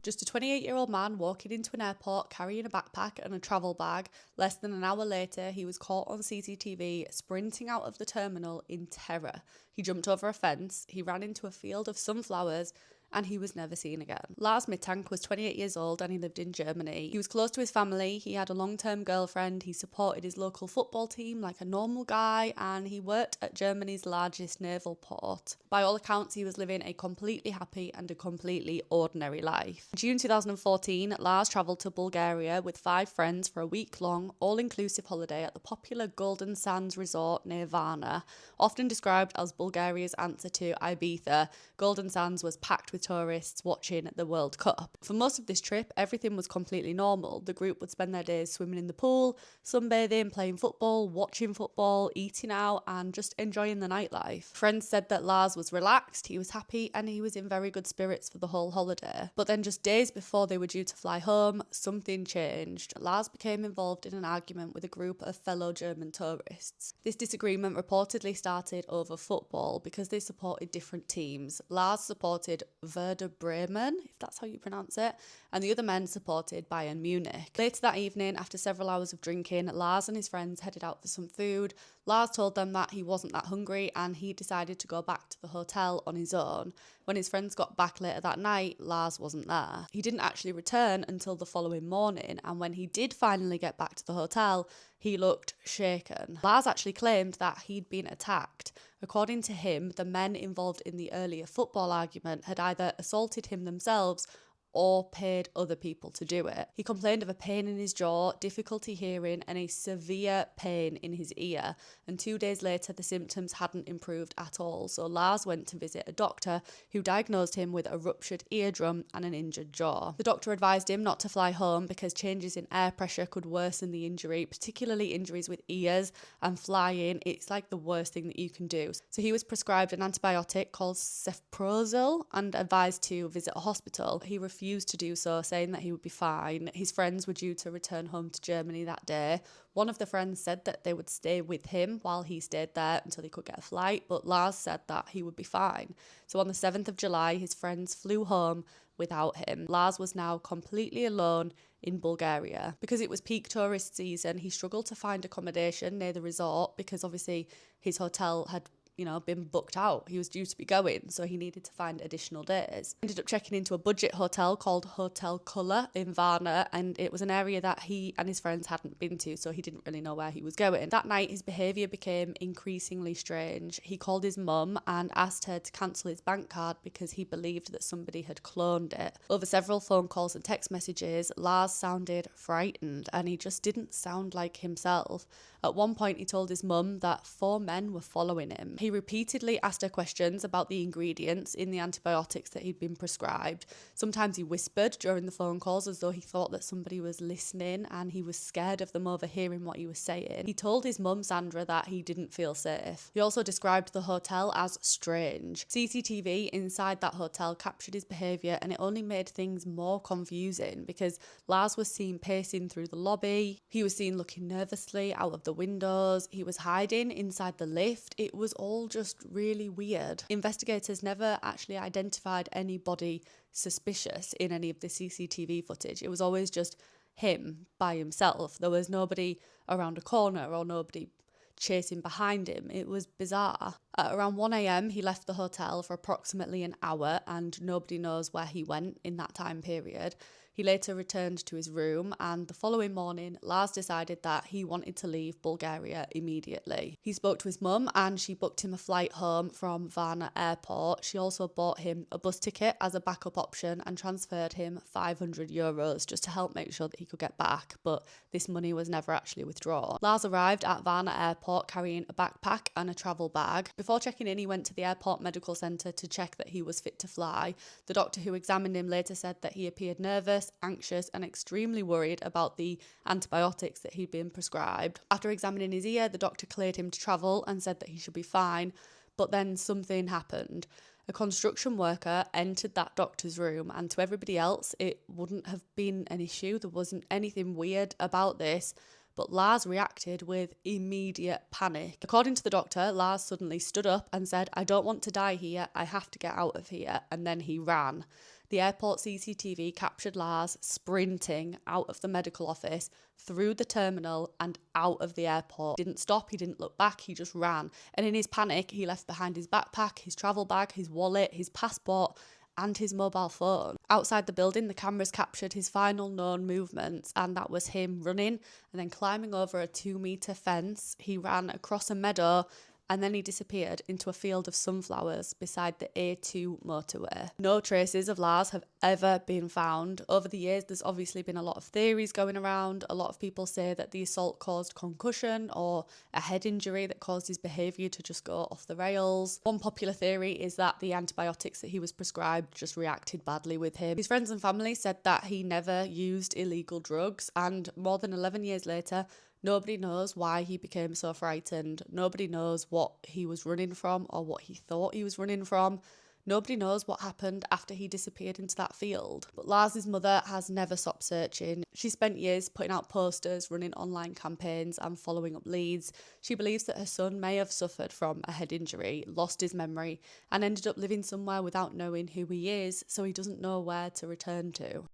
Just a 28-year-old man walking into an airport carrying a backpack and a travel bag. Less than an hour later, he was caught on CCTV sprinting out of the terminal in terror. He jumped over a fence, he ran into a field of sunflowers, and he was never seen again. Lars Mittank was 28 years old and he lived in Germany. He was close to his family, he had a long-term girlfriend, he supported his local football team like a normal guy, and he worked at Germany's largest naval port. By all accounts, he was living a completely happy and a completely ordinary life. In June 2014, Lars travelled to Bulgaria with 5 friends for a week-long, all-inclusive holiday at the popular Golden Sands resort near Varna. Often described as Bulgaria's answer to Ibiza, Golden Sands was packed with tourists watching the World Cup. For most of this trip, everything was completely normal. The group would spend their days swimming in the pool, sunbathing, playing football, watching football, eating out, and just enjoying the nightlife. Friends said that Lars was relaxed, he was happy, and he was in very good spirits for the whole holiday. But then just days before they were due to fly home, something changed. Lars became involved in an argument with a group of fellow German tourists. This disagreement reportedly started over football because they supported different teams. Lars supported Werder Bremen, if that's how you pronounce it, and the other men supported Bayern Munich. Later that evening, after several hours of drinking, Lars and his friends headed out for some food. Lars told them that he wasn't that hungry and he decided to go back to the hotel on his own. When his friends got back later that night, Lars wasn't there. He didn't actually return until the following morning, and when he did finally get back to the hotel, he looked shaken. Lars actually claimed that he'd been attacked. According to him, the men involved in the earlier football argument had either assaulted him themselves or paid other people to do it. He complained of a pain in his jaw, difficulty hearing, and a severe pain in his ear. And 2 days later, the symptoms hadn't improved at all. So Lars went to visit a doctor who diagnosed him with a ruptured eardrum and an injured jaw. The doctor advised him not to fly home because changes in air pressure could worsen the injury, particularly injuries with ears, and flying. It's like the worst thing that you can do. So he was prescribed an antibiotic called cefprozil and advised to visit a hospital. He refused to do so, saying that he would be fine. His friends were due to return home to Germany that day. One of the friends said that they would stay with him while he stayed there until he could get a flight, but Lars said that he would be fine. So on the 7th of July, his friends flew home without him. Lars was now completely alone in Bulgaria. Because it was peak tourist season, he struggled to find accommodation near the resort because obviously his hotel had been booked out. He was due to be going, so he needed to find additional days. Ended up checking into a budget hotel called Hotel Colour in Varna, and it was an area that he and his friends hadn't been to, so he didn't really know where he was going. That night, his behaviour became increasingly strange. He called his mum and asked her to cancel his bank card because he believed that somebody had cloned it. Over several phone calls and text messages, Lars sounded frightened, and he just didn't sound like himself. At one point, he told his mum that 4 men were following him. He repeatedly asked her questions about the ingredients in the antibiotics that he'd been prescribed. Sometimes he whispered during the phone calls as though he thought that somebody was listening and he was scared of them overhearing what he was saying. He told his mum, Sandra, that he didn't feel safe. He also described the hotel as strange. CCTV inside that hotel captured his behaviour, and it only made things more confusing because Lars was seen pacing through the lobby. He was seen looking nervously out of the windows. He was hiding inside the lift. It was all just really weird. Investigators never actually identified anybody suspicious in any of the CCTV footage. It was always just him by himself. There was nobody around a corner or nobody chasing behind him. It was bizarre. At around 1 a.m, he left the hotel for approximately an hour, and nobody knows where he went in that time period. He later returned to his room, and the following morning, Lars decided that he wanted to leave Bulgaria immediately. He spoke to his mum, and she booked him a flight home from Varna airport. She also bought him a bus ticket as a backup option and transferred him €500 just to help make sure that he could get back, but this money was never actually withdrawn. Lars arrived at Varna airport carrying a backpack and a travel bag. Before checking in, he went to the airport medical centre to check that he was fit to fly. The doctor who examined him later said that he appeared nervous, anxious, and extremely worried about the antibiotics that he'd been prescribed. After examining his ear, the doctor cleared him to travel and said that he should be fine, but then something happened. A construction worker entered that doctor's room, and to everybody else, it wouldn't have been an issue. There wasn't anything weird about this, but Lars reacted with immediate panic. According to the doctor, Lars suddenly stood up and said, "I don't want to die here, I have to get out of here," and then he ran. The airport CCTV captured Lars sprinting out of the medical office, through the terminal and out of the airport. He didn't stop, he didn't look back, he just ran. And in his panic, he left behind his backpack, his travel bag, his wallet, his passport, and his mobile phone. Outside the building, the cameras captured his final known movements, and that was him running and then climbing over a 2-meter fence. He ran across a meadow, and then he disappeared into a field of sunflowers beside the A2 motorway. No traces of Lars have ever been found. Over the years, there's obviously been a lot of theories going around. A lot of people say that the assault caused concussion or a head injury that caused his behaviour to just go off the rails. One popular theory is that the antibiotics that he was prescribed just reacted badly with him. His friends and family said that he never used illegal drugs, and more than 11 years later, nobody knows why he became so frightened. Nobody knows what he was running from or what he thought he was running from. Nobody knows what happened after he disappeared into that field. But Lars's mother has never stopped searching. She spent years putting out posters, running online campaigns and following up leads. She believes that her son may have suffered from a head injury, lost his memory, and ended up living somewhere without knowing who he is, so he doesn't know where to return to.